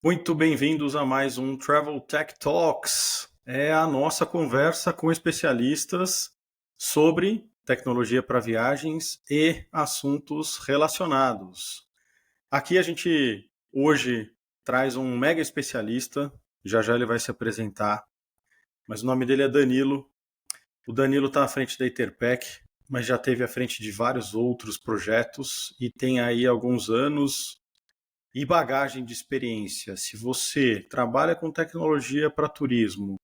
Muito bem-vindos a mais um Travel Tech Talks. É a nossa conversa com especialistas sobre tecnologia para viagens e assuntos relacionados. Aqui a gente hoje traz um mega especialista, já ele vai se apresentar, mas o nome dele é Danilo. O Danilo está à frente da Interpack, mas já esteve à frente de vários outros projetos e tem aí alguns anos e bagagem de experiência. Se você trabalha com tecnologia para turismo,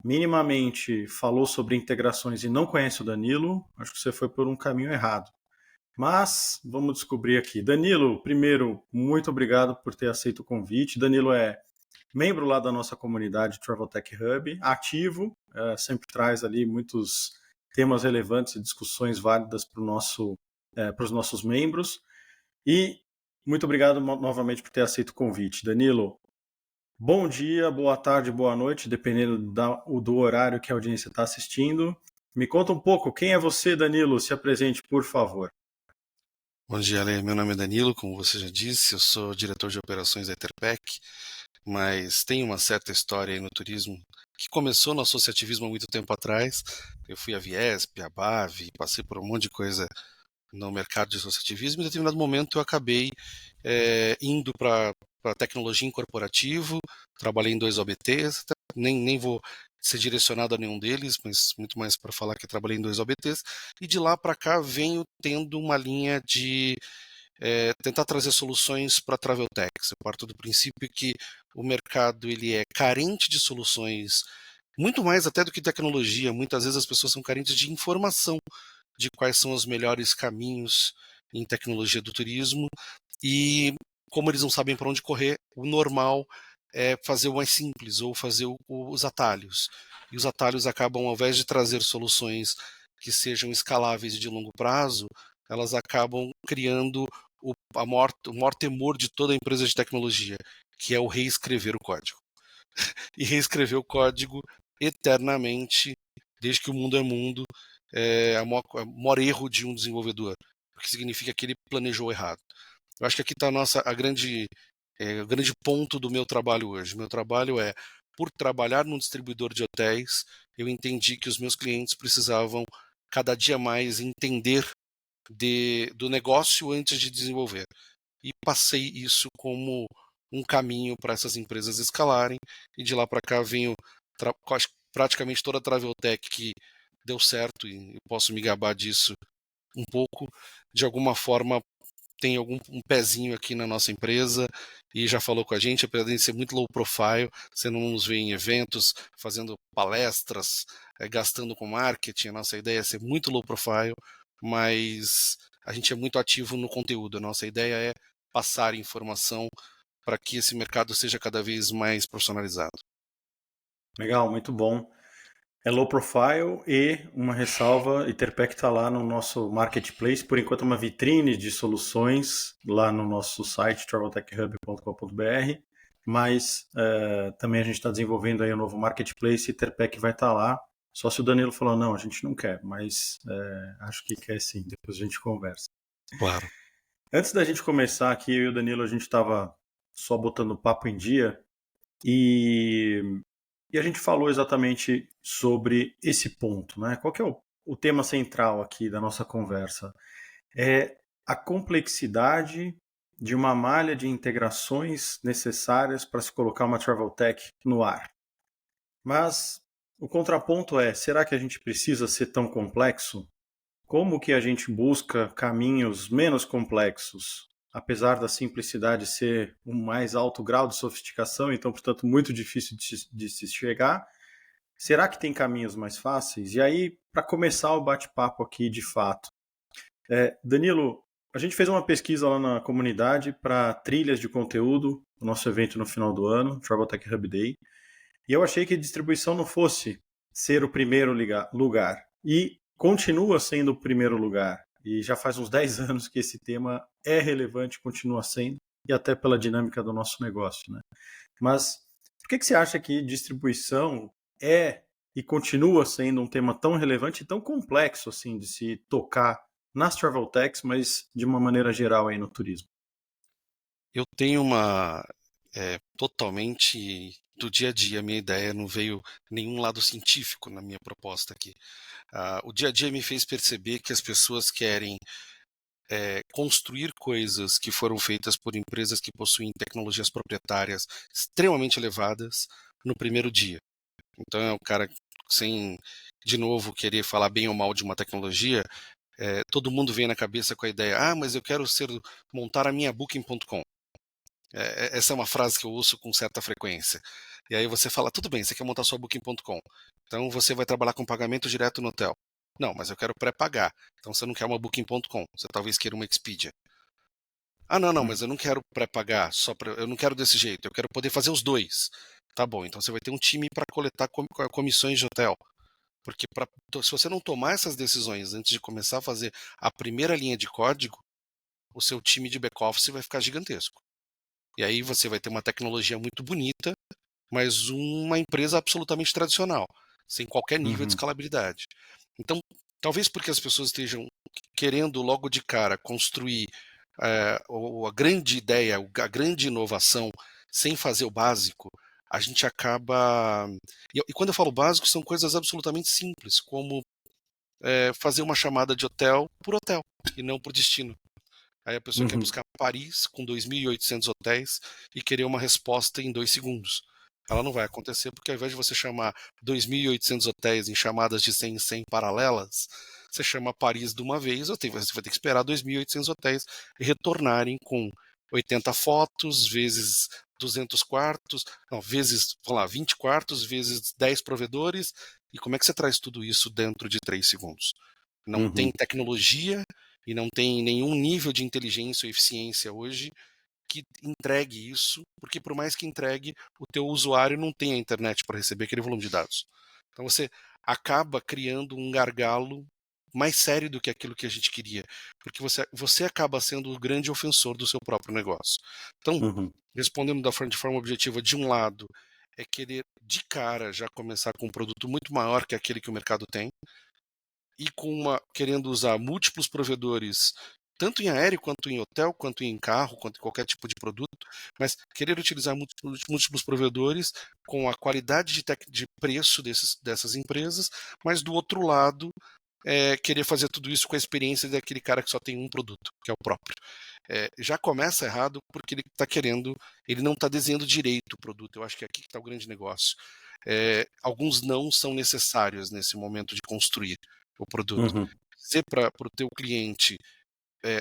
minimamente falou sobre integrações e não conhece o Danilo, acho que você foi por um caminho errado. Mas vamos descobrir aqui. Danilo, primeiro, muito obrigado por ter aceito o convite. Danilo é membro lá da nossa comunidade Travel Tech Hub, ativo, sempre traz ali muitos temas relevantes e discussões válidas para os nossos membros. E muito obrigado novamente por ter aceito o convite. Danilo, bom dia, boa tarde, boa noite, dependendo do horário que a audiência está assistindo. Me conta um pouco, quem é você, Danilo? Se apresente, por favor. Bom dia, Ale. Meu nome é Danilo, como você já disse, eu sou diretor de operações da Interpack, mas tenho uma certa história aí no turismo que começou no associativismo há muito tempo atrás. Eu fui à Viesp, à BAV, passei por um monte de coisa no mercado de associativismo e em determinado momento eu acabei indo para tecnologia em corporativo, trabalhei em 2 OBTs, nem vou ser direcionado a nenhum deles, mas muito mais para falar que eu trabalhei em 2 OBTs, e de lá para cá venho tendo uma linha de tentar trazer soluções para Travel Techs. Eu parto do princípio que o mercado ele é carente de soluções, muito mais até do que tecnologia. Muitas vezes as pessoas são carentes de informação de quais são os melhores caminhos em tecnologia do turismo e como eles não sabem para onde correr, o normal é fazer o mais simples ou fazer os atalhos. E os atalhos acabam, ao invés de trazer soluções que sejam escaláveis e de longo prazo, elas acabam criando o maior temor de toda empresa de tecnologia, que é o reescrever o código. E reescrever o código eternamente, desde que o mundo é mundo, é o maior erro de um desenvolvedor, porque significa que ele planejou errado. Eu acho que aqui está o grande ponto do meu trabalho hoje. Meu trabalho é, por trabalhar num distribuidor de hotéis, eu entendi que os meus clientes precisavam cada dia mais entender do negócio antes de desenvolver. E passei isso como um caminho para essas empresas escalarem, e de lá para cá venho praticamente toda a Travel Tech que deu certo, e eu posso me gabar disso um pouco, de alguma forma tem um pezinho aqui na nossa empresa e já falou com a gente, apesar de ser muito low profile, você não nos vê em eventos, fazendo palestras, gastando com marketing, a nossa ideia é ser muito low profile, mas a gente é muito ativo no conteúdo, a nossa ideia é passar informação para que esse mercado seja cada vez mais profissionalizado. Legal, muito bom. É low profile e uma ressalva, Interpack está lá no nosso marketplace, por enquanto uma vitrine de soluções lá no nosso site traveltechhub.com.br, mas também a gente está desenvolvendo aí um novo marketplace, Interpack vai estar lá, só se o Danilo falou, não, a gente não quer, mas acho que quer sim, depois a gente conversa. Claro. Antes da gente começar aqui, eu e o Danilo, a gente estava só botando o papo em dia e a gente falou exatamente sobre esse ponto, né? Qual que é o tema central aqui da nossa conversa? É a complexidade de uma malha de integrações necessárias para se colocar uma Travel Tech no ar. Mas o contraponto é, será que a gente precisa ser tão complexo? Como que a gente busca caminhos menos complexos, apesar da simplicidade ser um mais alto grau de sofisticação, então, portanto, muito difícil de se chegar? Será que tem caminhos mais fáceis? E aí, para começar o bate-papo aqui de fato, Danilo, a gente fez uma pesquisa lá na comunidade para trilhas de conteúdo, no nosso evento no final do ano, Travel Tech Hub Day, e eu achei que distribuição não fosse ser o primeiro lugar. E continua sendo o primeiro lugar. E já faz uns 10 anos que esse tema é relevante, continua sendo, e até pela dinâmica do nosso negócio, né? Mas por que você acha que distribuição é e continua sendo um tema tão relevante e tão complexo assim de se tocar nas travel techs, mas de uma maneira geral aí no turismo? Eu tenho totalmente do dia a dia. A minha ideia não veio nenhum lado científico na minha proposta aqui. O dia a dia me fez perceber que as pessoas querem construir coisas que foram feitas por empresas que possuem tecnologias proprietárias extremamente elevadas no primeiro dia. Então é o cara sem, de novo, querer falar bem ou mal de uma tecnologia. Todo mundo vem na cabeça com a ideia, mas eu quero montar a minha Booking.com. Essa é uma frase que eu ouço com certa frequência. E aí você fala, tudo bem, você quer montar sua Booking.com, então você vai trabalhar com pagamento direto no hotel. Não, mas eu quero pré-pagar. Então você não quer uma Booking.com, você talvez queira uma Expedia. Não, mas eu não quero pré-pagar, eu não quero desse jeito, eu quero poder fazer os dois. Tá bom, então você vai ter um time para coletar comissões de hotel. Porque se você não tomar essas decisões antes de começar a fazer a primeira linha de código, o seu time de back-office vai ficar gigantesco. E aí você vai ter uma tecnologia muito bonita, mas uma empresa absolutamente tradicional, sem qualquer nível de Uhum. escalabilidade. Então, talvez porque as pessoas estejam querendo logo de cara construir a grande ideia, a grande inovação, sem fazer o básico, a gente acaba. E quando eu falo básico, são coisas absolutamente simples, como fazer uma chamada de hotel por hotel e não por destino. Aí a pessoa quer Uhum. buscar Paris com 2.800 hotéis e querer uma resposta em 2 segundos. Ela não vai acontecer porque ao invés de você chamar 2.800 hotéis em chamadas de 100 em 100 paralelas, você chama Paris de uma vez, você vai ter que esperar 2.800 hotéis retornarem com 80 fotos, vezes 200 quartos, não, vezes, vamos lá, 20 quartos, vezes 10 provedores. E como é que você traz tudo isso dentro de 3 segundos? Não tem Uhum. tecnologia e não tem nenhum nível de inteligência ou eficiência hoje que entregue isso, porque por mais que entregue, o teu usuário não tem a internet para receber aquele volume de dados. Então você acaba criando um gargalo mais sério do que aquilo que a gente queria, porque você acaba sendo o grande ofensor do seu próprio negócio. Então, Uhum. respondendo de forma objetiva, de um lado, é querer de cara já começar com um produto muito maior que aquele que o mercado tem, e querendo usar múltiplos provedores, tanto em aéreo, quanto em hotel, quanto em carro, quanto em qualquer tipo de produto, mas querer utilizar múltiplos provedores com a qualidade de preço dessas empresas, mas do outro lado, querer fazer tudo isso com a experiência daquele cara que só tem um produto, que é o próprio. Já começa errado porque ele não está desenhando direito o produto. Eu acho que é aqui que está o grande negócio. Alguns não são necessários nesse momento de construir o produto. Uhum. Dizer para o teu cliente,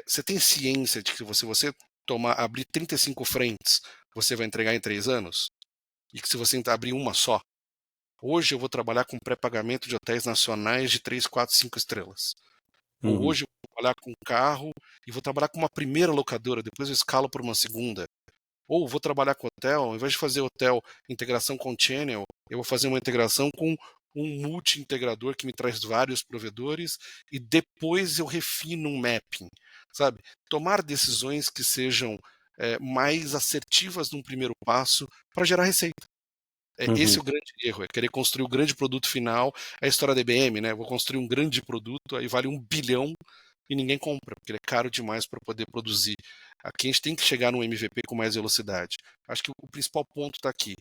você tem ciência de que você abrir 35 frentes, você vai entregar em 3 anos? E que se você abrir uma só, hoje eu vou trabalhar com pré-pagamento de hotéis nacionais de 3, 4, 5 estrelas. Ou Uhum. hoje eu vou trabalhar com carro e vou trabalhar com uma primeira locadora, depois eu escalo para uma segunda. Ou vou trabalhar com hotel, ao invés de fazer hotel integração com channel, eu vou fazer uma integração com um multi-integrador que me traz vários provedores e depois eu refino um mapping, sabe? Tomar decisões que sejam mais assertivas num primeiro passo para gerar receita. Esse é Uhum. o grande erro, é querer construir o grande produto final. É a história da IBM, né? Vou construir um grande produto, aí vale 1 bilhão e ninguém compra, porque ele é caro demais para poder produzir. Aqui a gente tem que chegar no MVP com mais velocidade. Acho que o principal ponto está aqui.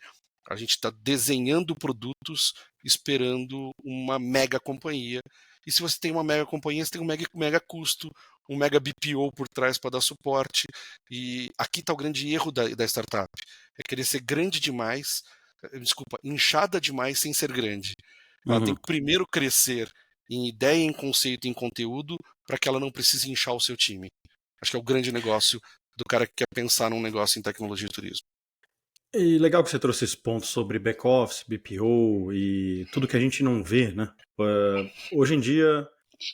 A gente está desenhando produtos esperando uma mega companhia. E se você tem uma mega companhia, você tem um mega custo, um mega BPO por trás para dar suporte. E aqui está o grande erro da startup. É querer ser grande demais, desculpa, inchada demais sem ser grande. Ela tem Uhum. que primeiro crescer em ideia, em conceito, em conteúdo, para que ela não precise inchar o seu time. Acho que é o grande negócio do cara que quer pensar num negócio em tecnologia e turismo. E legal que você trouxe esse ponto sobre back-office, BPO e tudo que a gente não vê, né? Hoje em dia,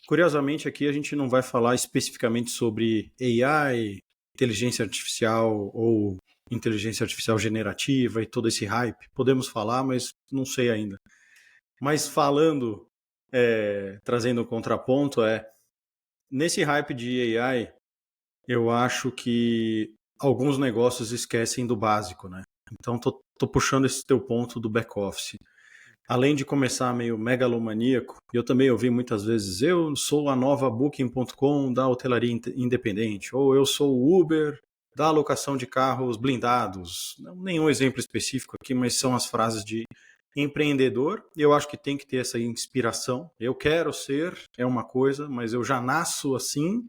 curiosamente, aqui a gente não vai falar especificamente sobre AI, inteligência artificial ou inteligência artificial generativa e todo esse hype. Podemos falar, mas não sei ainda. Mas falando, trazendo um contraponto, nesse hype de AI, eu acho que alguns negócios esquecem do básico, né? Então tô puxando esse teu ponto do back-office. Além de começar meio megalomaníaco, eu também ouvi muitas vezes, eu sou a nova Booking.com da hotelaria independente, ou eu sou o Uber da alocação de carros blindados. Nenhum exemplo específico aqui, mas são as frases de empreendedor. Eu acho que tem que ter essa inspiração. Eu quero ser, é uma coisa, mas eu já nasço assim,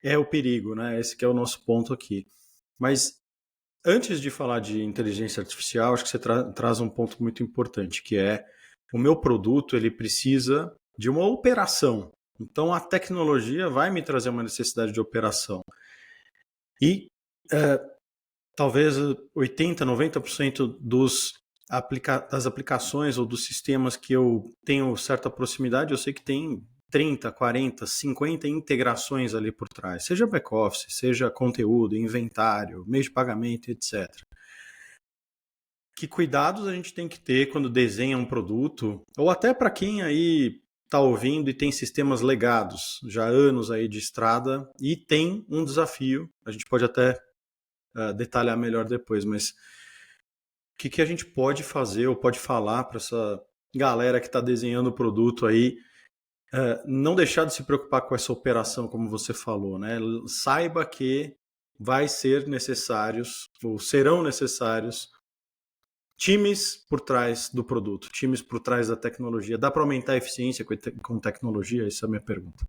é o perigo, né? Esse que é o nosso ponto aqui. Mas antes de falar de inteligência artificial, acho que você traz um ponto muito importante, que é o meu produto ele precisa de uma operação. Então a tecnologia vai me trazer uma necessidade de operação. E talvez 80, 90% das aplicações ou dos sistemas que eu tenho certa proximidade, eu sei que tem 30, 40, 50 integrações ali por trás, seja back-office, seja conteúdo, inventário, meio de pagamento, etc. Que cuidados a gente tem que ter quando desenha um produto, ou até para quem aí está ouvindo e tem sistemas legados, já há anos aí de estrada, e tem um desafio, a gente pode até detalhar melhor depois, mas o que a gente pode fazer ou pode falar para essa galera que está desenhando o produto aí, não deixar de se preocupar com essa operação, como você falou, né? Saiba que vai ser necessários, ou serão necessários, times por trás do produto, times por trás da tecnologia. Dá para aumentar a eficiência com tecnologia? Essa é a minha pergunta.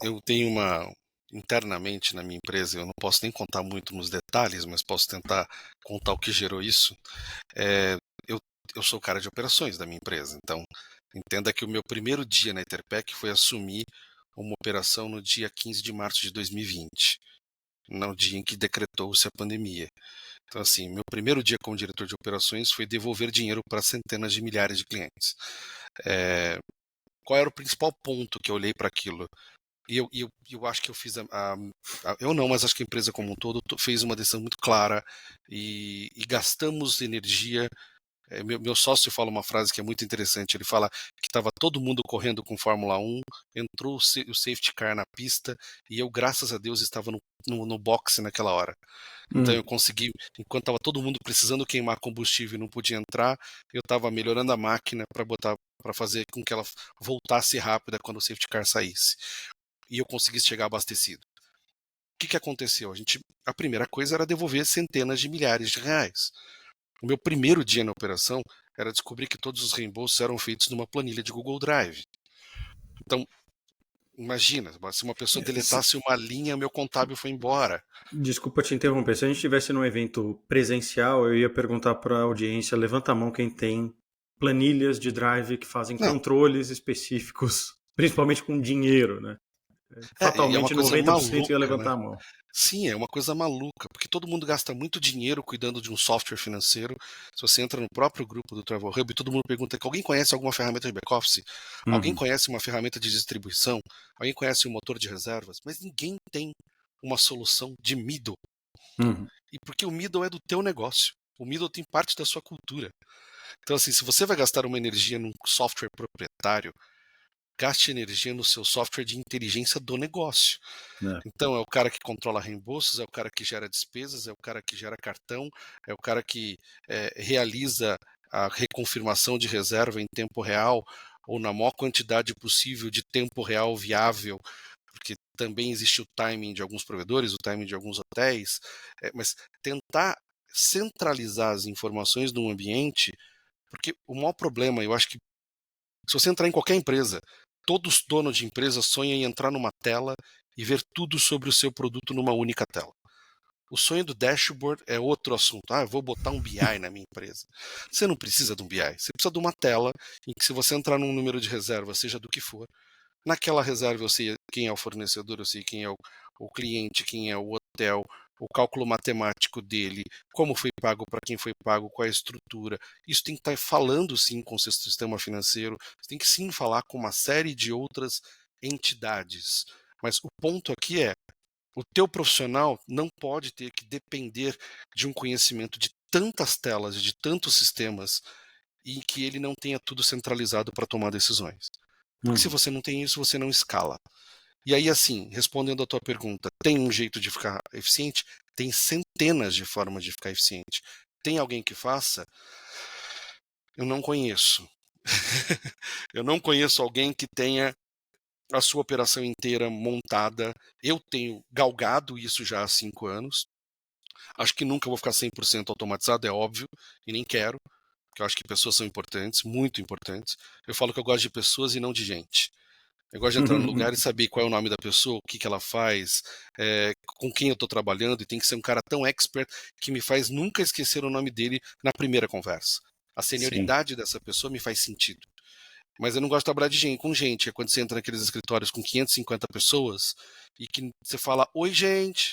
Eu tenho internamente na minha empresa, eu não posso nem contar muito nos detalhes, mas posso tentar contar o que gerou isso. É, eu, eu sou o cara de operações da minha empresa, então entenda que o meu primeiro dia na Interpack foi assumir uma operação no dia 15 de março de 2020, no dia em que decretou-se a pandemia. Então, assim, meu primeiro dia como diretor de operações foi devolver dinheiro para centenas de milhares de clientes. Qual era o principal ponto que eu olhei para aquilo? E eu acho que eu fiz eu não, mas acho que a empresa como um todo fez uma decisão muito clara e gastamos energia. Meu sócio fala uma frase que é muito interessante. Ele fala que estava todo mundo correndo com Fórmula 1, entrou o safety car na pista e eu, graças a Deus, estava no boxe naquela hora. Então eu consegui, enquanto estava todo mundo precisando queimar combustível e não podia entrar, eu estava melhorando a máquina para fazer com que ela voltasse rápida quando o safety car saísse. E eu conseguisse chegar abastecido. O que aconteceu? A primeira coisa era devolver centenas de milhares de reais. O meu primeiro dia na operação era descobrir que todos os reembolsos eram feitos numa planilha de Google Drive. Então, imagina, se uma pessoa deletasse uma linha, meu contábil foi embora. Desculpa te interromper. Se a gente estivesse num evento presencial, eu ia perguntar para a audiência, levanta a mão quem tem planilhas de drive que fazem Não, controles específicos, principalmente com dinheiro, né? e é uma Fatalmente coisa 90% ia maluca, né? levantar a mão. Sim, é uma coisa maluca, porque todo mundo gasta muito dinheiro cuidando de um software financeiro. Se você entra no próprio grupo do Travel Hub, todo mundo pergunta: alguém conhece alguma ferramenta de back-office? Alguém Uhum. conhece uma ferramenta de distribuição? Alguém conhece um motor de reservas? Mas ninguém tem uma solução de middle. Uhum. E porque o middle é do teu negócio. O middle tem parte da sua cultura. Então, assim, se você vai gastar uma energia num software proprietário, gaste energia no seu software de inteligência do negócio. É. Então, é o cara que controla reembolsos, é o cara que gera despesas, é o cara que gera cartão, é o cara que realiza a reconfirmação de reserva em tempo real ou na maior quantidade possível de tempo real viável, porque também existe o timing de alguns provedores, o timing de alguns hotéis, mas tentar centralizar as informações num ambiente, porque o maior problema, eu acho que se você entrar em qualquer empresa, todos donos de empresa sonham em entrar numa tela e ver tudo sobre o seu produto numa única tela. O sonho do dashboard é outro assunto. Eu vou botar um BI na minha empresa. Você não precisa de um BI. Você precisa de uma tela em que, se você entrar num número de reserva, seja do que for, naquela reserva eu sei quem é o fornecedor, eu sei quem é o cliente, quem é o hotel, o cálculo matemático dele, como foi pago, para quem foi pago, qual é a estrutura. Isso tem que estar falando sim com o seu sistema financeiro, você tem que sim falar com uma série de outras entidades. Mas o ponto aqui é, o teu profissional não pode ter que depender de um conhecimento de tantas telas, de tantos sistemas, e que ele não tenha tudo centralizado para tomar decisões. Porque se Uhum. você não tem isso, você não escala. E aí, assim, respondendo a tua pergunta, tem um jeito de ficar eficiente? Tem centenas de formas de ficar eficiente. Tem alguém que faça? Eu não conheço. Eu não conheço alguém que tenha a sua operação inteira montada. Eu tenho galgado isso já há 5 anos. Acho que nunca vou ficar 100% automatizado, é óbvio, e nem quero, porque eu acho que pessoas são importantes, muito importantes. Eu falo que eu gosto de pessoas e não de gente. Eu gosto de entrar no lugar e saber qual é o nome da pessoa, o que, que ela faz, com quem eu estou trabalhando, e tem que ser um cara tão expert que me faz nunca esquecer o nome dele na primeira conversa. A Sim. senioridade dessa pessoa me faz sentido. Mas eu não gosto de trabalhar com gente. É quando você entra naqueles escritórios com 550 pessoas e que você fala, oi, gente.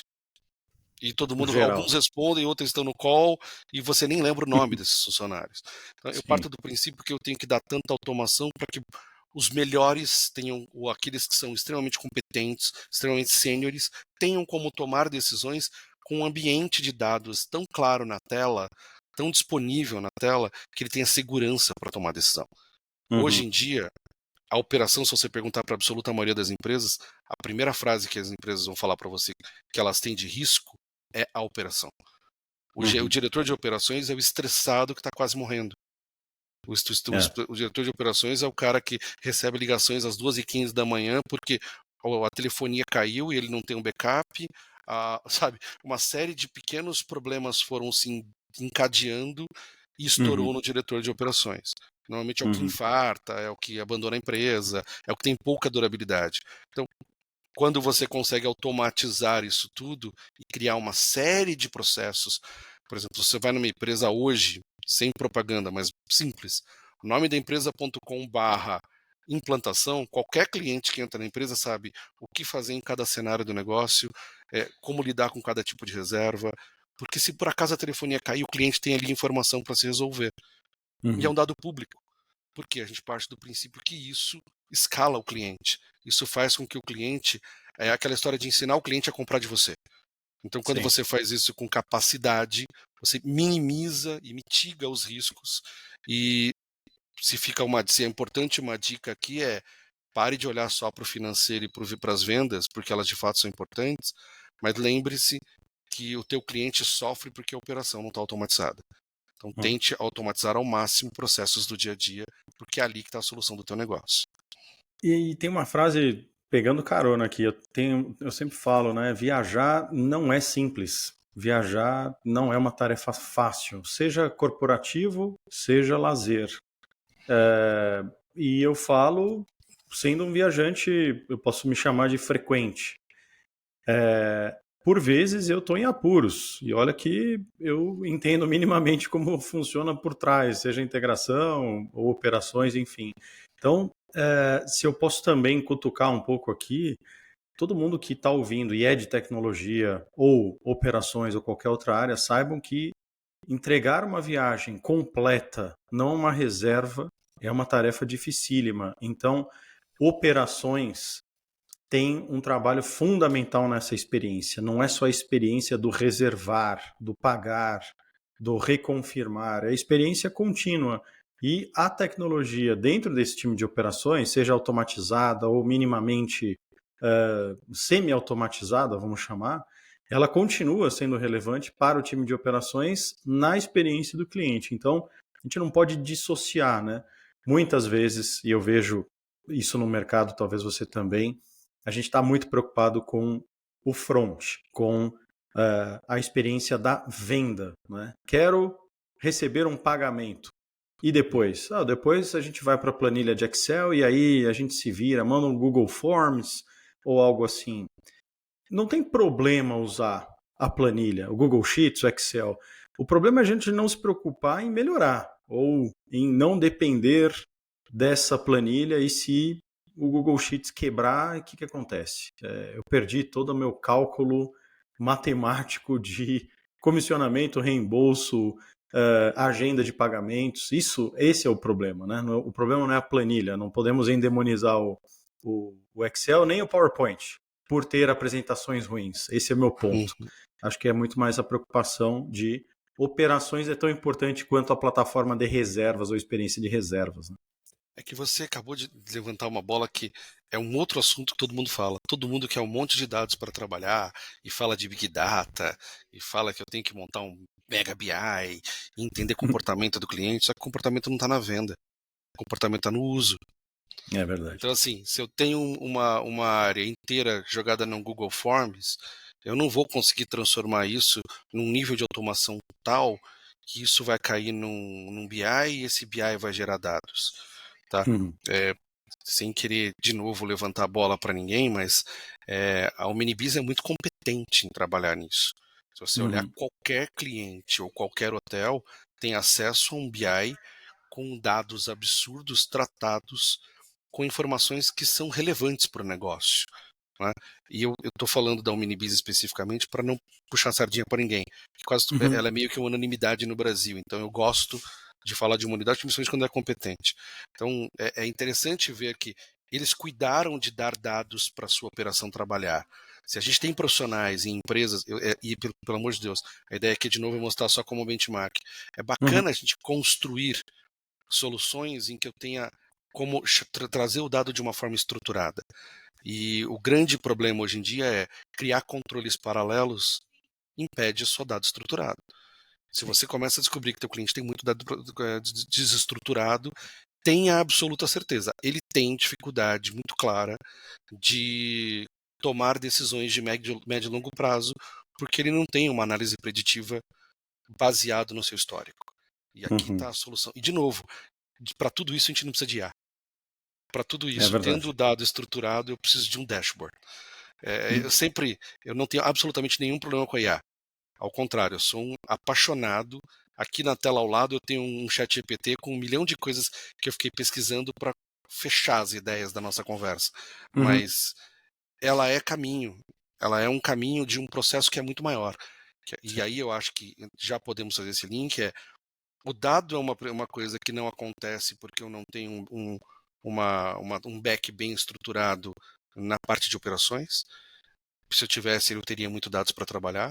E todo No mundo, geral. alguns respondem, outros estão no call, e você nem lembra o nome desses funcionários. Então, eu Sim. parto do princípio que eu tenho que dar tanta automação para que os melhores tenham, ou aqueles que são extremamente competentes, extremamente sêniores, tenham como tomar decisões com um ambiente de dados tão claro na tela, tão disponível na tela, que ele tenha segurança para tomar decisão. Hoje Uhum. em dia, a operação, se você perguntar para a absoluta maioria das empresas, a primeira frase que as empresas vão falar para você que elas têm de risco é a operação. O Uhum. diretor de operações é o estressado que está quase morrendo. É. O diretor de operações é o cara que recebe ligações às 2h15 da manhã porque a telefonia caiu e ele não tem um backup. Sabe, uma série de pequenos problemas foram se encadeando e estourou Uhum. no diretor de operações. Normalmente é o que Uhum. infarta, é o que abandona a empresa, é o que tem pouca durabilidade. Então, quando você consegue automatizar isso tudo e criar uma série de processos, por exemplo, você vai numa empresa hoje, sem propaganda, mas simples, o nome da empresa.com/implantação, qualquer cliente que entra na empresa sabe o que fazer em cada cenário do negócio, como lidar com cada tipo de reserva, porque se por acaso a telefonia cair, o cliente tem ali informação para se resolver. E é Uhum. um dado público, porque a gente parte do princípio que isso escala o cliente. Isso faz com que o cliente, é aquela história de ensinar o cliente a comprar de você. Então, quando Sim. você faz isso com capacidade, você minimiza e mitiga os riscos. E se é importante uma dica aqui pare de olhar só para o financeiro e para as vendas, porque elas de fato são importantes, mas lembre-se que o teu cliente sofre porque a operação não está automatizada. Então Hum. tente automatizar ao máximo processos do dia a dia, porque é ali que está a solução do teu negócio. E tem uma frase pegando carona aqui. Eu sempre falo, né? Viajar não é simples. Viajar não é uma tarefa fácil, seja corporativo, seja lazer. E eu falo, sendo um viajante, eu posso me chamar de frequente. Por vezes eu estou em apuros, e olha que eu entendo minimamente como funciona por trás, seja integração ou operações, enfim. Então, se eu posso também cutucar um pouco aqui, todo mundo que está ouvindo e é de tecnologia ou operações ou qualquer outra área, saibam que entregar uma viagem completa, não uma reserva, é uma tarefa dificílima. Então, operações tem um trabalho fundamental nessa experiência. Não é só a experiência do reservar, do pagar, do reconfirmar, é a experiência contínua. E a tecnologia dentro desse time de operações, seja automatizada ou minimamente semi-automatizada, vamos chamar, ela continua sendo relevante para o time de operações na experiência do cliente. Então, a gente não pode dissociar, né? Muitas vezes, e eu vejo isso no mercado, talvez você também, a gente está muito preocupado com o front, com a experiência da venda. Né? Quero receber um pagamento. E depois? Depois a gente vai para a planilha de Excel e aí a gente se vira, manda um Google Forms ou algo assim. Não tem problema usar a planilha, o Google Sheets, o Excel. O problema é a gente não se preocupar em melhorar ou em não depender dessa planilha e se o Google Sheets quebrar, o que acontece? Eu perdi todo o meu cálculo matemático de comissionamento, reembolso, agenda de pagamentos. Esse é o problema, né? O problema não é a planilha. Não podemos endemonizar o Excel nem o PowerPoint por ter apresentações ruins. Esse é o meu ponto. Uhum. Acho que é muito mais a preocupação de operações é tão importante quanto a plataforma de reservas ou experiência de reservas. Né? É que você acabou de levantar uma bola que é um outro assunto que todo mundo fala. Todo mundo quer um monte de dados para trabalhar e fala de Big Data e fala que eu tenho que montar um Mega BI e entender comportamento do cliente, só que o comportamento não está na venda, o comportamento está no uso. É verdade. Então, assim, se eu tenho uma área inteira jogada no Google Forms, eu não vou conseguir transformar isso num nível de automação tal que isso vai cair num BI e esse BI vai gerar dados, tá? Uhum. Sem querer, de novo, levantar a bola para ninguém, mas a Omnibiz é muito competente em trabalhar nisso. Se você olhar, Uhum. qualquer cliente ou qualquer hotel tem acesso a um BI com dados absurdos tratados com informações que são relevantes para o negócio. Né? E eu estou falando da Omnibiz especificamente para não puxar sardinha para ninguém. Uhum. Ela é meio que uma unanimidade no Brasil, então eu gosto de falar de uma unidade, principalmente quando é competente. Então é interessante ver que eles cuidaram de dar dados para a sua operação trabalhar. Se a gente tem profissionais em empresas, e pelo amor de Deus, a ideia aqui de novo é mostrar só como benchmark. É Uhum. bacana a gente construir soluções em que eu tenha como trazer o dado de uma forma estruturada. E o grande problema hoje em dia é criar controles paralelos impede só dado estruturado. Se Sim. você começa a descobrir que teu cliente tem muito dado desestruturado, tenha absoluta certeza, ele tem dificuldade muito clara de tomar decisões de médio e longo prazo, porque ele não tem uma análise preditiva baseado no seu histórico. E aqui está Uhum. a solução. E, de novo, para tudo isso a gente não precisa de IA. Para tudo É isso, tendo verdade. o dado estruturado, eu preciso de um dashboard. Hum. Eu não tenho absolutamente nenhum problema com a IA. Ao contrário, eu sou um apaixonado. Aqui na tela ao lado eu tenho um chat GPT com 1 milhão de coisas que eu fiquei pesquisando para fechar as ideias da nossa conversa. Uhum. Mas ela é caminho. Ela é um caminho de um processo que é muito maior. E Sim. aí eu acho que já podemos fazer esse link. O dado é uma coisa que não acontece porque eu não tenho um back bem estruturado na parte de operações. Se eu tivesse, eu teria muito dados para trabalhar.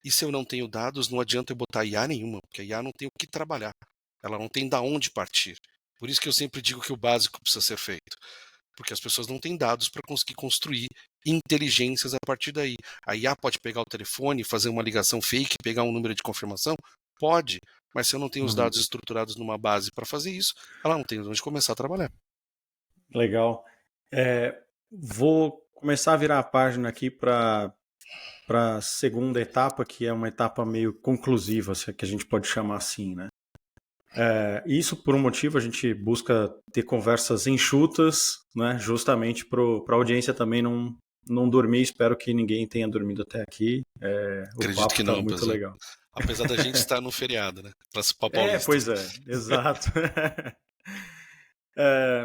E se eu não tenho dados, não adianta eu botar IA nenhuma, porque a IA não tem o que trabalhar. Ela não tem da onde partir. Por isso que eu sempre digo que o básico precisa ser feito. Porque as pessoas não têm dados para conseguir construir inteligências a partir daí. A IA pode pegar o telefone, fazer uma ligação fake, pegar um número de confirmação? Pode, mas se eu não tenho os Uhum. dados estruturados numa base para fazer isso, ela não tem onde começar a trabalhar. Legal. Vou começar a virar a página aqui para a segunda etapa, que é uma etapa meio conclusiva, se é que a gente pode chamar assim, né? Isso por um motivo, a gente busca ter conversas enxutas, né? Justamente para a audiência também não dormir. Espero que ninguém tenha dormido até aqui. O Acredito papo que está não, muito apesar, legal. apesar da gente estar no feriado, né? Para paulistas. Pois é, exato. É,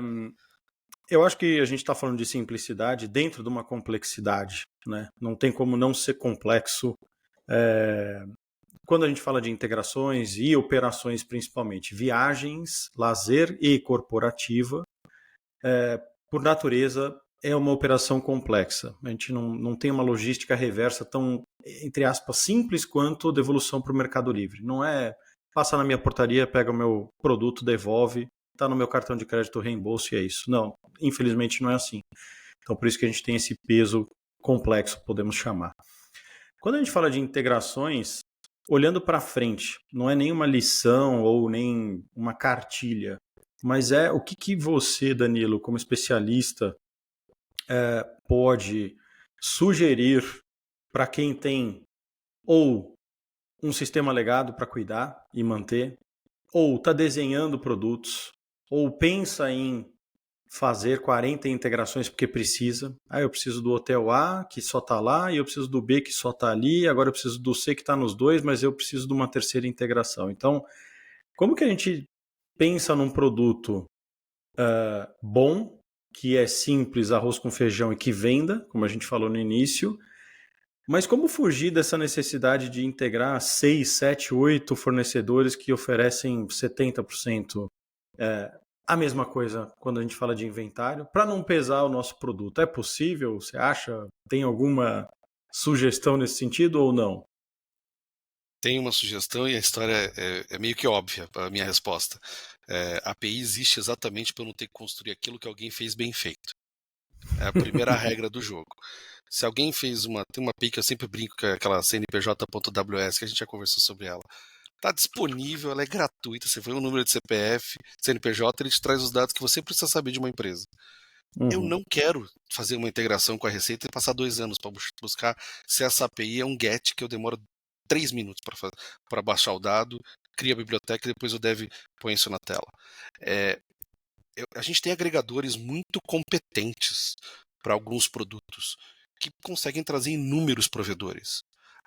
eu acho que a gente está falando de simplicidade dentro de uma complexidade, né? Não tem como não ser complexo. É, quando a gente fala de integrações e operações, principalmente viagens, lazer e corporativa, por natureza, é uma operação complexa. A gente não tem uma logística reversa tão, entre aspas, simples quanto devolução para o Mercado Livre. Não é passa na minha portaria, pega o meu produto, devolve, está no meu cartão de crédito, reembolso e é isso. Não, infelizmente não é assim. Então, por isso que a gente tem esse peso complexo, podemos chamar. Quando a gente fala de integrações, olhando para frente, não é nenhuma lição ou nem uma cartilha, mas é o que você, Danilo, como especialista, pode sugerir para quem tem ou um sistema legado para cuidar e manter, ou está desenhando produtos, ou pensa em fazer 40 integrações porque precisa. Eu preciso do hotel A, que só está lá, e eu preciso do B, que só está ali, agora eu preciso do C, que está nos dois, mas eu preciso de uma terceira integração. Então, como que a gente pensa num produto bom, que é simples, arroz com feijão e que venda, como a gente falou no início, mas como fugir dessa necessidade de integrar 6, 7, 8 fornecedores que oferecem 70% a mesma coisa quando a gente fala de inventário, para não pesar o nosso produto? É possível? Você acha? Tem alguma sugestão nesse sentido ou não? Tem uma sugestão e a história é meio que óbvia, a minha resposta. A API existe exatamente para eu não ter que construir aquilo que alguém fez bem feito. É a primeira regra do jogo. Se alguém fez tem uma API que eu sempre brinco, que é aquela CNPJ.ws, que a gente já conversou sobre ela. Está disponível, ela é gratuita. Você põe o número de CPF, CNPJ, ele te traz os dados que você precisa saber de uma empresa. Eu Uhum. não quero fazer uma integração com a Receita e passar 2 anos para buscar se essa API é um GET que eu demoro 3 minutos para baixar o dado, cria a biblioteca e depois o dev põe isso na tela. A gente tem agregadores muito competentes para alguns produtos que conseguem trazer inúmeros provedores.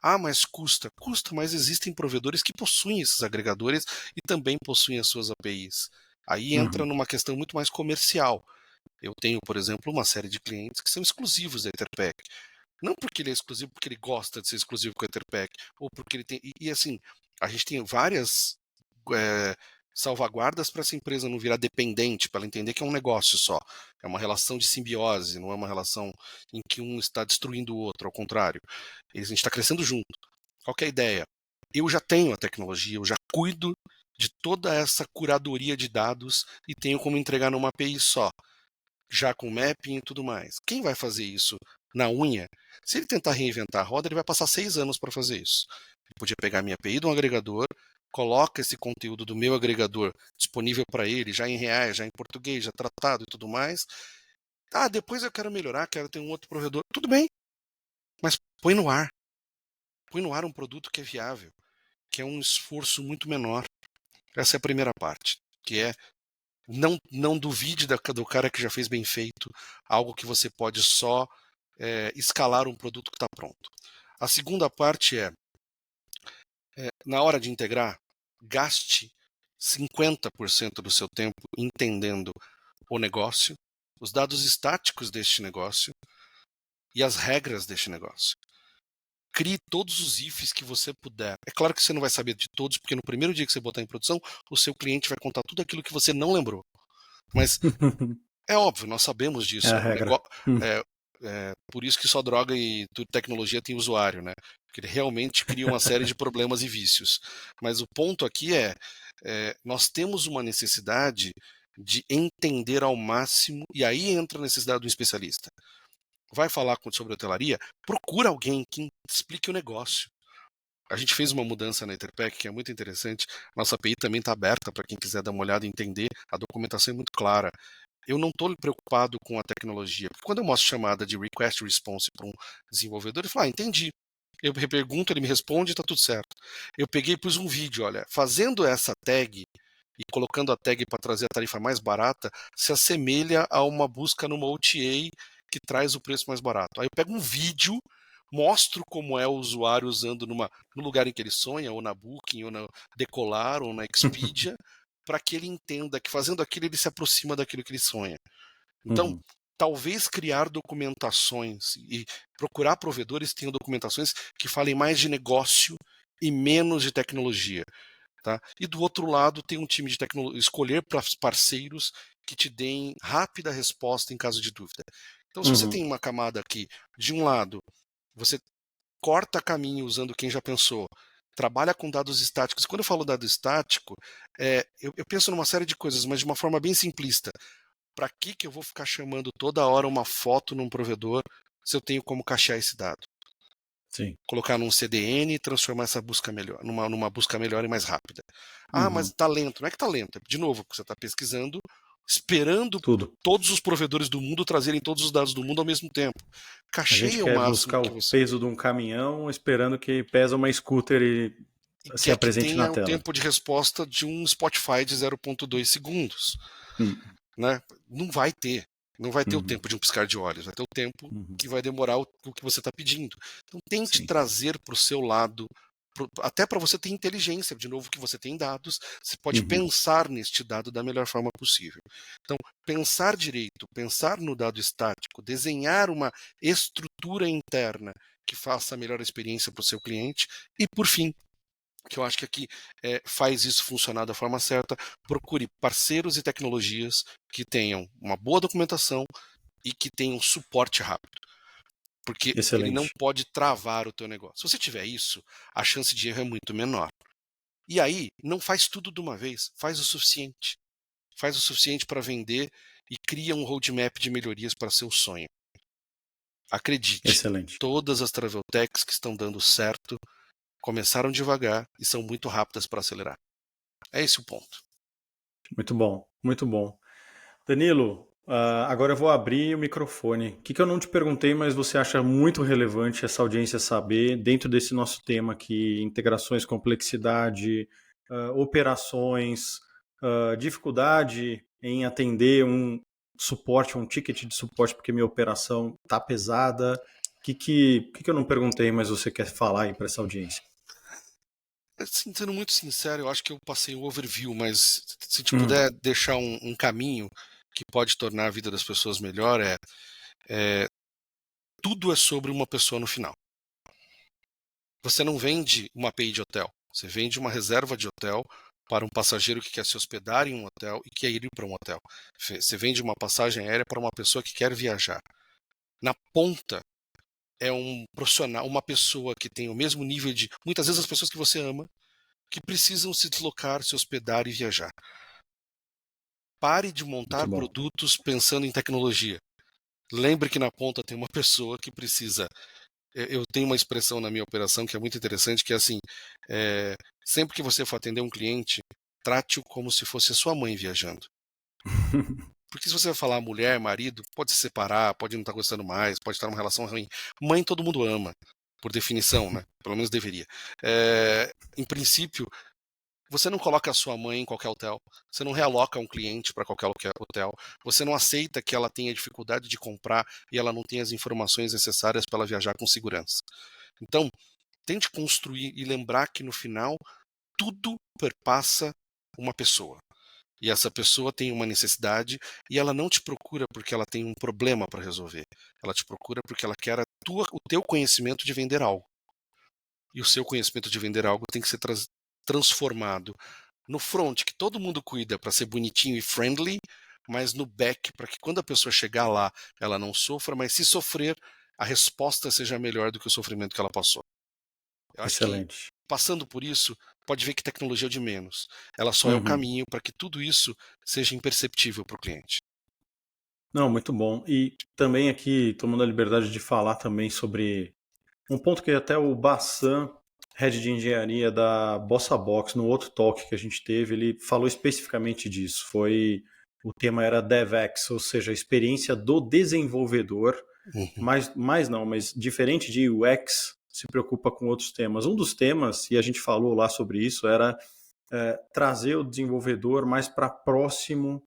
Ah, mas custa. Custa, mas existem provedores que possuem esses agregadores e também possuem as suas APIs. Aí entra Uhum. numa questão muito mais comercial. Eu tenho, por exemplo, uma série de clientes que são exclusivos da Etherpad. Não porque ele é exclusivo, porque ele gosta de ser exclusivo com o Etherpad, ou porque ele tem. E assim, a gente tem várias é, salvaguardas para essa empresa não virar dependente, para ela entender que é um negócio só. É uma relação de simbiose, não é uma relação em que um está destruindo o outro, ao contrário. A gente está crescendo junto. Qual que é a ideia? Eu já tenho a tecnologia, eu já cuido de toda essa curadoria de dados e tenho como entregar numa API só, já com mapping e tudo mais. Quem vai fazer isso na unha? Se ele tentar reinventar a roda, ele vai passar 6 anos para fazer isso. Ele podia pegar a minha API de um agregador, coloca esse conteúdo do meu agregador disponível para ele, já em reais, já em português, já tratado e tudo mais. Ah, depois eu quero melhorar, quero ter um outro provedor. Tudo bem, mas põe no ar. Põe no ar um produto que é viável, que é um esforço muito menor. Essa é a primeira parte, que é não duvide do cara que já fez bem feito, algo que você pode só escalar um produto que está pronto. A segunda parte na hora de integrar, gaste 50% do seu tempo entendendo o negócio, os dados estáticos deste negócio e as regras deste negócio. Crie todos os ifs que você puder. É claro que você não vai saber de todos, porque no primeiro dia que você botar em produção, o seu cliente vai contar tudo aquilo que você não lembrou. Mas é óbvio, nós sabemos É disso. a regra. É, por isso que só droga e tecnologia tem usuário, né? Porque ele realmente cria uma série de problemas e vícios. Mas o ponto aqui nós temos uma necessidade de entender ao máximo, e aí entra a necessidade do especialista. Vai falar sobre hotelaria? Procura alguém que explique o negócio. A gente fez uma mudança na Etherpack que é muito interessante. Nossa API também está aberta para quem quiser dar uma olhada e entender. A documentação é muito clara. Eu não estou preocupado com a tecnologia. Porque quando eu mostro chamada de request response para um desenvolvedor, ele fala, entendi. Eu pergunto, ele me responde, está tudo certo. Eu peguei e pus um vídeo, olha, fazendo essa tag e colocando a tag para trazer a tarifa mais barata, se assemelha a uma busca numa OTA que traz o preço mais barato. Aí eu pego um vídeo, mostro como é o usuário usando no lugar em que ele sonha, ou na Booking, ou na Decolar, ou na Expedia, para que ele entenda que fazendo aquilo ele se aproxima daquilo que ele sonha. Então, Uhum. talvez criar documentações e procurar provedores que tenham documentações que falem mais de negócio e menos de tecnologia. Tá? E do outro lado, tem um time de tecnologia, escolher parceiros que te deem rápida resposta em caso de dúvida. Então, se você Uhum. tem uma camada aqui, de um lado, você corta caminho usando quem já pensou, trabalha com dados estáticos. Quando eu falo dado estático, eu penso numa série de coisas, mas de uma forma bem simplista. Para que eu vou ficar chamando toda hora uma foto num provedor se eu tenho como cachear esse dado? Sim. Colocar num CDN e transformar essa busca melhor, numa busca melhor e mais rápida. Ah, mas Uhum. está lento. Não é que está lento. De novo, você está pesquisando, esperando Tudo. todos os provedores do mundo trazerem todos os dados do mundo ao mesmo tempo. A gente Cacheia o quer máximo buscar que o você peso de um caminhão esperando que pesa uma scooter e e se quer que apresente na tenha o tela. tempo de resposta de um Spotify de 0,2 segundos. Né? Não vai ter. Não vai ter o Uhum. tempo de um piscar de olhos, vai ter o tempo Uhum. que vai demorar o que você está pedindo. Então tente Sim. trazer para o seu lado, até para você ter inteligência, de novo que você tem dados, você pode Uhum. pensar neste dado da melhor forma possível. Então, pensar direito, pensar no dado estático, desenhar uma estrutura interna que faça a melhor experiência para o seu cliente e, por fim, que eu acho que aqui faz isso funcionar da forma certa, procure parceiros e tecnologias que tenham uma boa documentação e que tenham suporte rápido, porque ele não Excelente. pode travar o teu negócio. Se você tiver isso, a chance de erro é muito menor. E aí, não faz tudo de uma vez, faz o suficiente. Faz o suficiente para vender e cria um roadmap de melhorias para seu sonho. Acredite, Excelente. todas as travel techs que estão dando certo começaram devagar e são muito rápidas para acelerar. É esse o ponto. Muito bom, muito bom. Danilo, agora eu vou abrir o microfone. O que eu não te perguntei, mas você acha muito relevante essa audiência saber, dentro desse nosso tema aqui, integrações, complexidade, operações, dificuldade em atender um suporte, um ticket de suporte, porque minha operação está pesada. O que eu não perguntei, mas você quer falar aí para essa audiência? Sendo muito sincero, eu acho que eu passei o overview, mas se te Hum, puder deixar um caminho que pode tornar a vida das pessoas melhor, tudo é sobre uma pessoa no final. Você não vende uma API de hotel, você vende uma reserva de hotel para um passageiro que quer se hospedar em um hotel e quer ir para um hotel. Você vende uma passagem aérea para uma pessoa que quer viajar. Na ponta é um profissional, uma pessoa que tem o mesmo nível de, muitas vezes, as pessoas que você ama, que precisam se deslocar, se hospedar e viajar. Pare de muito montar bom. produtos pensando em tecnologia. Lembre que na ponta tem uma pessoa que precisa. Eu tenho uma expressão na minha operação que é muito interessante, que é assim: é, sempre que você for atender um cliente, trate-o como se fosse a sua mãe viajando. Porque se você vai falar mulher, marido, pode se separar, pode não estar gostando mais, pode estar numa relação ruim. Mãe todo mundo ama, por definição, né? Pelo menos deveria. Em princípio, você não coloca a sua mãe em qualquer hotel, você não realoca um cliente para qualquer hotel, você não aceita que ela tenha dificuldade de comprar e ela não tenha as informações necessárias para ela viajar com segurança. Então, tente construir e lembrar que no final tudo perpassa uma pessoa. E essa pessoa tem uma necessidade e ela não te procura porque ela tem um problema para resolver. Ela te procura porque ela quer o teu conhecimento de vender algo. E o seu conhecimento de vender algo tem que ser transformado no front, que todo mundo cuida para ser bonitinho e friendly, mas no back, para que quando a pessoa chegar lá, ela não sofra, mas se sofrer, a resposta seja melhor do que o sofrimento que ela passou. Eu acho que, Excelente. passando por isso, pode ver que tecnologia é o de menos. Ela só é o Uhum. caminho para que tudo isso seja imperceptível para o cliente. Não, muito bom. E também aqui, tomando a liberdade de falar também sobre um ponto que até o Bassan, head de engenharia da Bossa Box, no outro talk que a gente teve, ele falou especificamente disso. O tema era DevX, ou seja, a experiência do desenvolvedor, Uhum. mas diferente de UX, se preocupa com outros temas. Um dos temas, e a gente falou lá sobre isso, era trazer o desenvolvedor mais para próximo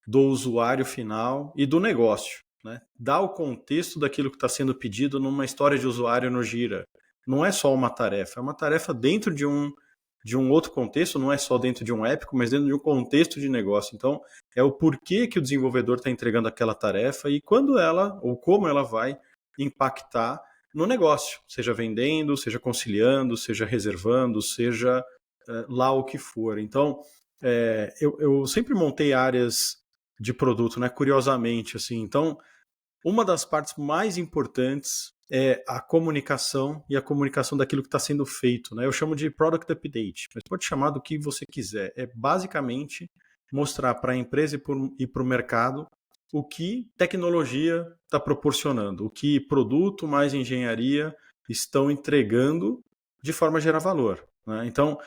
do usuário final e do negócio. Né? Dar o contexto daquilo que está sendo pedido numa história de usuário no Gira. Não é só uma tarefa, é uma tarefa dentro de um outro contexto, não é só dentro de um épico, mas dentro de um contexto de negócio. Então, é o porquê que o desenvolvedor está entregando aquela tarefa e quando ela, ou como ela vai impactar no negócio, seja vendendo, seja conciliando, seja reservando, seja lá o que for. Então, eu sempre montei áreas de produto, né? Curiosamente, assim. Então, uma das partes mais importantes é a comunicação e a comunicação daquilo que está sendo feito, né? Eu chamo de product update, mas pode chamar do que você quiser. É basicamente mostrar para a empresa e para o mercado o que tecnologia está proporcionando, o que produto mais engenharia estão entregando de forma a gerar valor. Né? Então,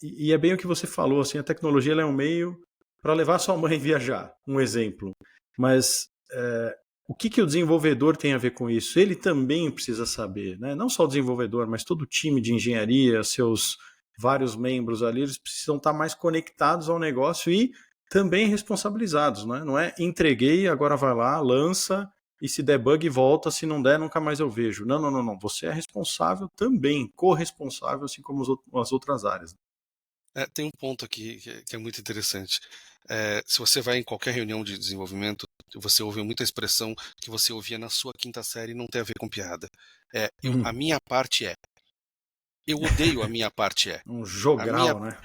e é bem o que você falou, assim, a tecnologia ela é um meio para levar sua mãe viajar, um exemplo. Mas o que o desenvolvedor tem a ver com isso? Ele também precisa saber, né? Não só o desenvolvedor, mas todo o time de engenharia, seus vários membros ali, eles precisam estar mais conectados ao negócio e também responsabilizados, né? Não é entreguei, agora vai lá, lança e se der bug volta, se não der nunca mais eu vejo. Não, não, não, não. Você é responsável também, corresponsável, assim como as outras áreas. Tem um ponto aqui que é muito interessante. Se você vai em qualquer reunião de desenvolvimento, você ouve muita expressão que você ouvia na sua quinta série e não tem a ver com piada. A minha parte é. Eu odeio a minha parte é. Um A minha jogral, né?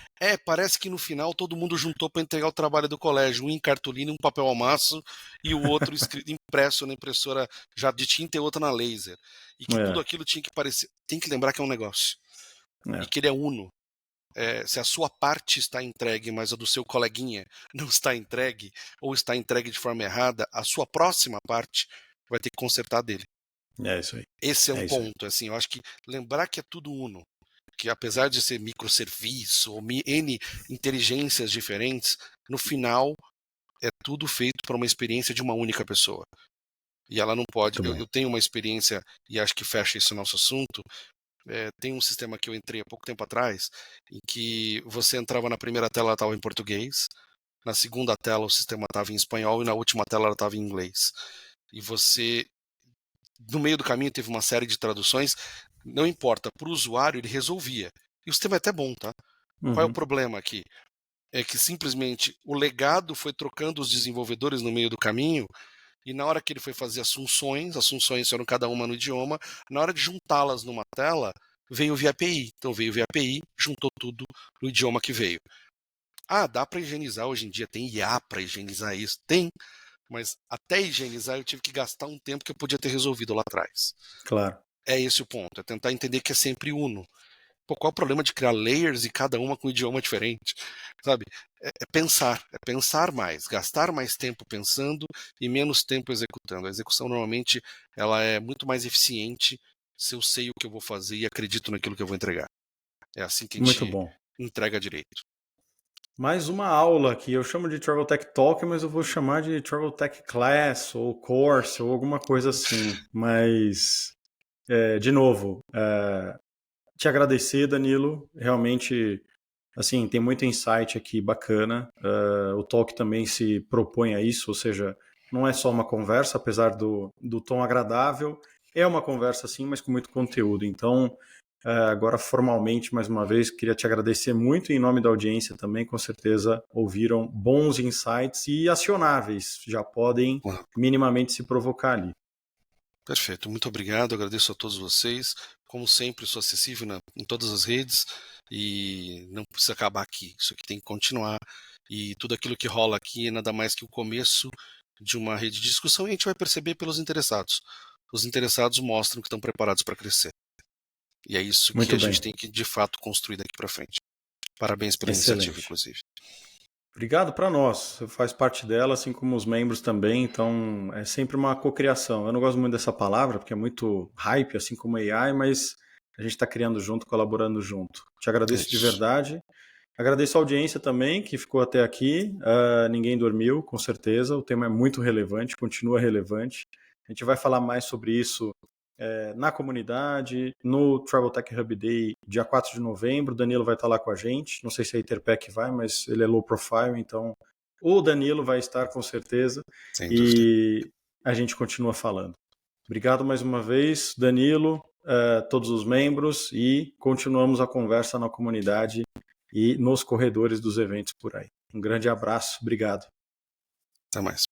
parece que no final todo mundo juntou para entregar o trabalho do colégio, um em cartolina, um papel ao maço e o outro impresso na impressora já de tinta e outro na laser. E que tudo É, aquilo tinha que parecer, tem que lembrar que é um negócio e é. que ele é uno. Se a sua parte está entregue, mas a do seu coleguinha não está entregue ou está entregue de forma errada, a sua próxima parte vai ter que consertar dele. É isso aí. Esse é um É isso aí. ponto, assim, eu acho que lembrar que é tudo uno, que apesar de ser microserviço ou N inteligências diferentes, no final é tudo feito para uma experiência de uma única pessoa. E ela não pode. Muito bom. Eu tenho uma experiência, e acho que fecha esse nosso assunto. Tem um sistema que eu entrei há pouco tempo atrás, em que você entrava na primeira tela, ela estava em português, na segunda tela o sistema estava em espanhol e na última tela ela estava em inglês. E você, no meio do caminho, teve uma série de traduções, não importa, para o usuário ele resolvia. E o sistema é até bom, tá? Qual é o Uhum. problema aqui? É que simplesmente o legado foi trocando os desenvolvedores no meio do caminho, e na hora que ele foi fazer as funções eram cada uma no idioma, na hora de juntá-las numa tela, veio via API. Então veio via API, juntou tudo no idioma que veio. Ah, dá para higienizar hoje em dia, tem IA para higienizar isso? Tem, mas até higienizar eu tive que gastar um tempo que eu podia ter resolvido lá atrás. Claro. É esse o ponto, é tentar entender que é sempre uno. Pô, qual é o problema de criar layers e cada uma com um idioma diferente? Sabe? É pensar mais, gastar mais tempo pensando e menos tempo executando. A execução normalmente ela é muito mais eficiente se eu sei o que eu vou fazer e acredito naquilo que eu vou entregar. É assim que a Muito gente bom. entrega direito. Mais uma aula que eu chamo de Travel Tech Talk, mas eu vou chamar de Travel Tech Class ou Course ou alguma coisa assim. Mas, de novo, te agradecer, Danilo. Realmente, assim, tem muito insight aqui bacana. O Talk também se propõe a isso, ou seja, não é só uma conversa, apesar do tom agradável. É uma conversa, sim, mas com muito conteúdo. Então, agora, formalmente, mais uma vez, queria te agradecer muito em nome da audiência também. Com certeza ouviram bons insights e acionáveis. Já podem minimamente se provocar ali. Perfeito, muito obrigado, agradeço a todos vocês. Como sempre, sou acessível em todas as redes e não precisa acabar aqui. Isso aqui tem que continuar. E tudo aquilo que rola aqui é nada mais que o começo de uma rede de discussão e a gente vai perceber pelos interessados. Os interessados mostram que estão preparados para crescer. E é isso que Muito a gente bem. tem que, de fato, construir daqui para frente. Parabéns pela iniciativa, Excelente. inclusive. Obrigado para nós. Você faz parte dela, assim como os membros também. Então, é sempre uma cocriação. Eu não gosto muito dessa palavra, porque é muito hype, assim como AI, mas a gente está criando junto, colaborando junto. Te É agradeço de isso. verdade. Agradeço a audiência também, que ficou até aqui. Ninguém dormiu, com certeza. O tema é muito relevante, continua relevante. A gente vai falar mais sobre isso na comunidade, no Travel Tech Hub Day, dia 4 de novembro. O Danilo vai estar lá com a gente. Não sei se a Interpack vai, mas ele é low profile, então o Danilo vai estar com certeza. Sem dúvida. E a gente continua falando. Obrigado mais uma vez, Danilo, todos os membros, e continuamos a conversa na comunidade e nos corredores dos eventos por aí. Um grande abraço, obrigado. Até mais.